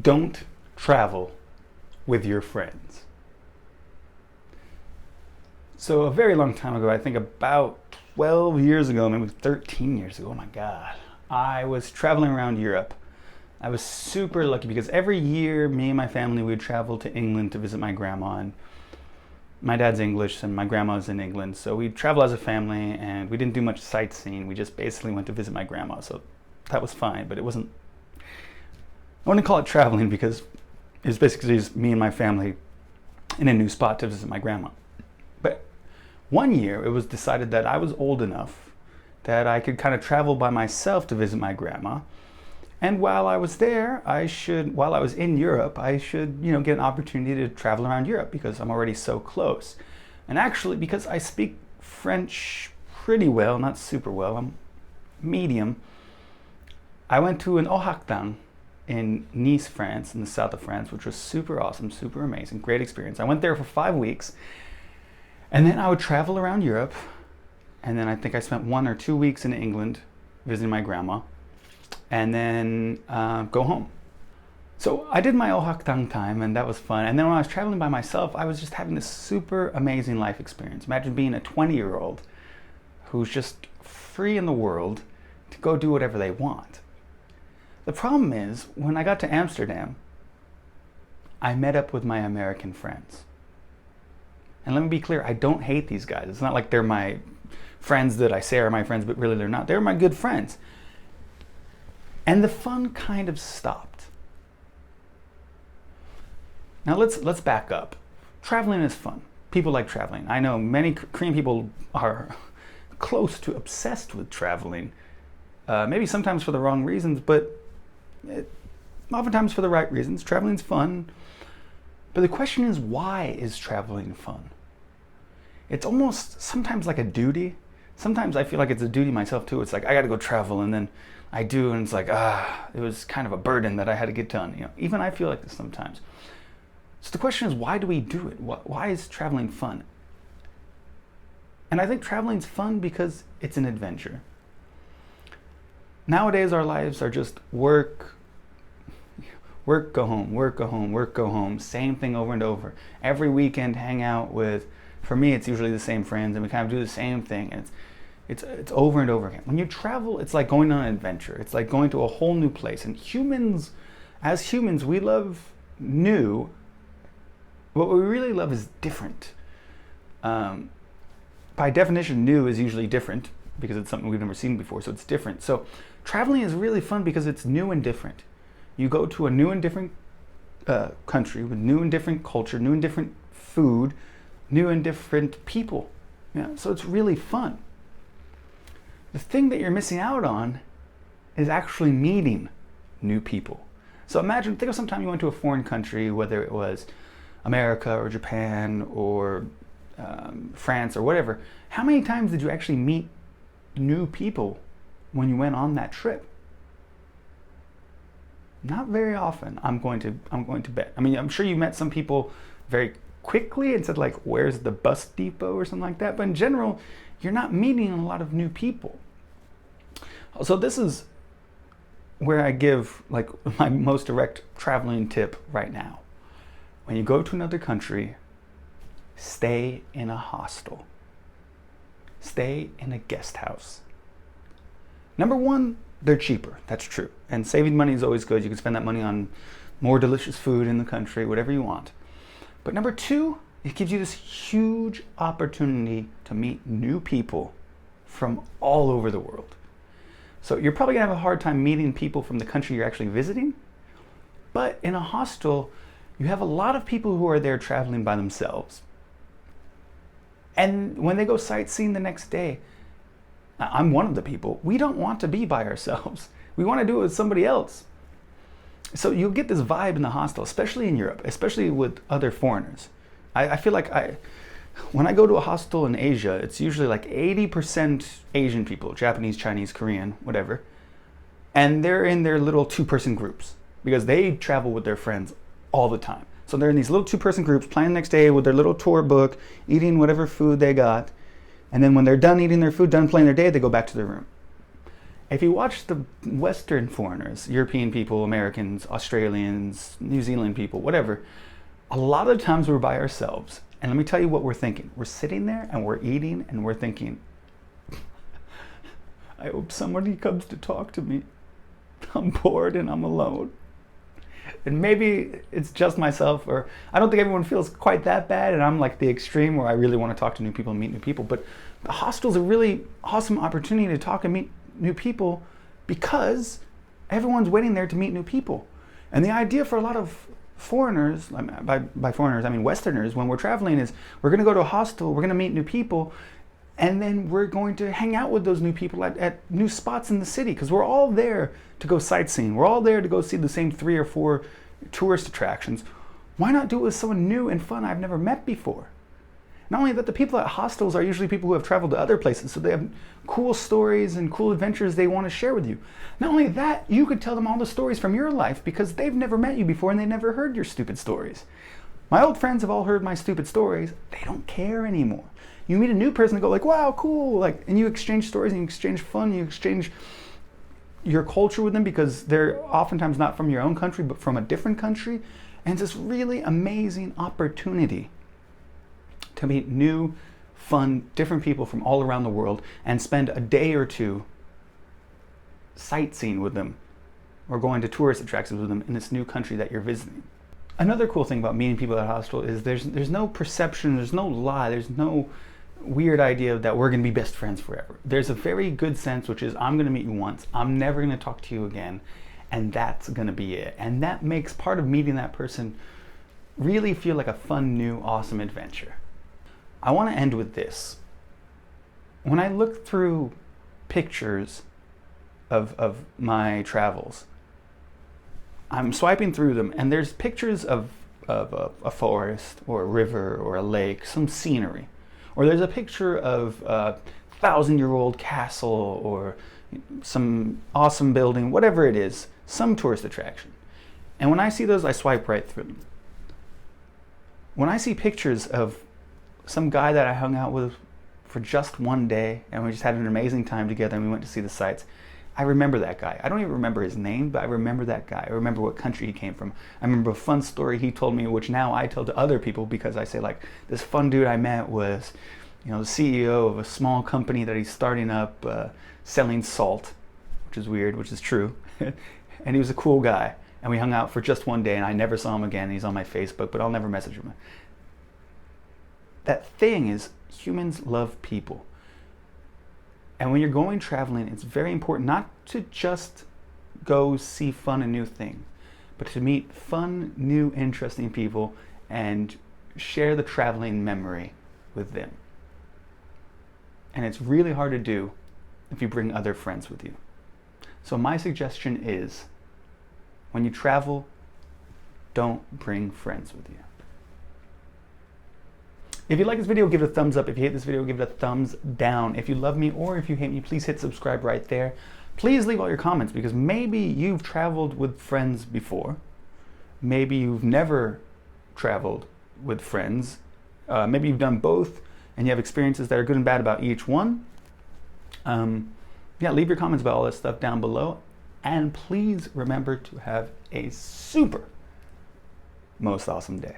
Don't travel with your friends. So a very long time ago, I think about 12 years ago, maybe 13 years ago, oh my God, I was traveling around Europe. I was super lucky because every year, me and my family would travel to England to visit my grandma. And my dad's English and my grandma's in England. So we'd travel as a family and we didn't do much sightseeing. We just basically went to visit my grandma. So that was fine, but it wasn't, I wouldn't call it traveling because it was basically just me and my family in a new spot to visit my grandma. But one year it was decided that I was old enough that I could kind of travel by myself to visit my grandma. And while I was there, while I was in Europe, I should, get an opportunity to travel around Europe because I'm already so close. And actually, because I speak French pretty well, not super well, I'm medium, I went to an Oaxaca in Nice, France, in the south of France, which was super awesome, super amazing, great experience. I went there for 5 weeks, and then I would travel around Europe, and then I think I spent 1 or 2 weeks in England visiting my grandma, and then go home. So I did my Oaxaca time, and that was fun. And then when I was traveling by myself, I was just having this super amazing life experience. Imagine being a 20-year-old who's just free in the world to go do whatever they want. The problem is, when I got to Amsterdam, I met up with my American friends. And let me be clear, I don't hate these guys. It's not like they're my friends that I say are my friends, but really they're not. They're my good friends. And the fun kind of stopped. Now let's back up. Traveling is fun. People like traveling. I know many Korean people are close to obsessed with traveling. Maybe sometimes for the wrong reasons, but oftentimes for the right reasons. Traveling's fun. But the question is, why is traveling fun? It's almost sometimes like a duty. Sometimes I feel like it's a duty myself too. It's like, I gotta go travel, and then I do, and it's like, it was kind of a burden that I had to get done. Even I feel like this sometimes. So the question is, why do we do it? Why is traveling fun? And I think traveling's fun because it's an adventure. Nowadays, our lives are just work, go home, work, go home, work, go home. Same thing over and over. Every weekend, hang out with, for me, it's usually the same friends, and we kind of do the same thing. And it's over and over again. When you travel, it's like going on an adventure. It's like going to a whole new place. And as humans, we love new. What we really love is different. By definition, new is usually different because it's something we've never seen before, so it's different. So traveling is really fun because it's new and different. You go to a new and different country with new and different culture, new and different food, new and different people. So it's really fun. The thing that you're missing out on is actually meeting new people. So think of some time you went to a foreign country, whether it was America or Japan or France or whatever. How many times did you actually meet new people when you went on that trip? Not very often, I'm going to bet. I mean, I'm sure you met some people very quickly and said, like, where's the bus depot or something like that. But in general, you're not meeting a lot of new people. So this is where I give like my most direct traveling tip right now. When you go to another country, stay in a hostel. Stay in a guest house. Number one, they're cheaper. That's true. And saving money is always good. You can spend that money on more delicious food in the country, whatever you want. But number two, it gives you this huge opportunity to meet new people from all over the world. So you're probably gonna have a hard time meeting people from the country you're actually visiting. But in a hostel, you have a lot of people who are there traveling by themselves. And when they go sightseeing the next day, I'm one of the people, we don't want to be by ourselves. We want to do it with somebody else. So you'll get this vibe in the hostel, especially in Europe, especially with other foreigners. I feel like when I go to a hostel in Asia, it's usually like 80% Asian people, Japanese, Chinese, Korean, whatever. And they're in their little 2-person groups because they travel with their friends all the time. So they're in these little 2-person groups planning the next day with their little tour book, eating whatever food they got. And then when they're done eating their food, done playing their day, they go back to their room. If you watch the Western foreigners, European people, Americans, Australians, New Zealand people, whatever, a lot of times we're by ourselves. And let me tell you what we're thinking. We're sitting there and we're eating and we're thinking, I hope somebody comes to talk to me. I'm bored and I'm alone. And maybe it's just myself, or I don't think everyone feels quite that bad, and I'm like the extreme where I really want to talk to new people and meet new people. But the hostel's a really awesome opportunity to talk and meet new people because everyone's waiting there to meet new people. And the idea for a lot of foreigners, by foreigners I mean Westerners, when we're traveling is we're going to go to a hostel, we're going to meet new people, and then we're going to hang out with those new people at new spots in the city, because we're all there to go sightseeing. We're all there to go see the same 3 or 4 tourist attractions. Why not do it with someone new and fun I've never met before? Not only that, the people at hostels are usually people who have traveled to other places, so they have cool stories and cool adventures they want to share with you. Not only that, you could tell them all the stories from your life because they've never met you before and they never heard your stupid stories. My old friends have all heard my stupid stories. They don't care anymore. You meet a new person and go like, wow, cool, and you exchange stories and you exchange fun, you exchange your culture with them because they're oftentimes not from your own country but from a different country. And it's this really amazing opportunity to meet new, fun, different people from all around the world and spend a day or two sightseeing with them or going to tourist attractions with them in this new country that you're visiting. Another cool thing about meeting people at a hostel is there's no perception, there's no lie, there's no weird idea that we're going to be best friends forever. There's a very good sense, which is I'm going to meet you once, I'm never going to talk to you again, and that's going to be it. And that makes part of meeting that person really feel like a fun, new, awesome adventure. I want to end with this. When I look through pictures of my travels, I'm swiping through them and there's pictures of a forest or a river or a lake, some scenery. Or there's a picture of a 1,000-year-old castle or some awesome building, whatever it is, some tourist attraction. And when I see those, I swipe right through them. When I see pictures of some guy that I hung out with for just one day and we just had an amazing time together and we went to see the sights, I remember that guy. I don't even remember his name, but I remember that guy. I remember what country he came from. I remember a fun story he told me, which now I tell to other people because I say like, this fun dude I met was, the CEO of a small company that he's starting up selling salt, which is weird, which is true. And he was a cool guy. And we hung out for just one day and I never saw him again. He's on my Facebook, but I'll never message him. That thing is, humans love people. And when you're going traveling, it's very important not to just go see fun and new things, but to meet fun, new, interesting people and share the traveling memory with them. And it's really hard to do if you bring other friends with you. So my suggestion is, when you travel, don't bring friends with you. If you like this video, give it a thumbs up. If you hate this video, give it a thumbs down. If you love me or if you hate me, please hit subscribe right there. Please leave all your comments because maybe you've traveled with friends before. Maybe you've never traveled with friends. Maybe you've done both and you have experiences that are good and bad about each one. Yeah, leave your comments about all this stuff down below. And please remember to have a super most awesome day.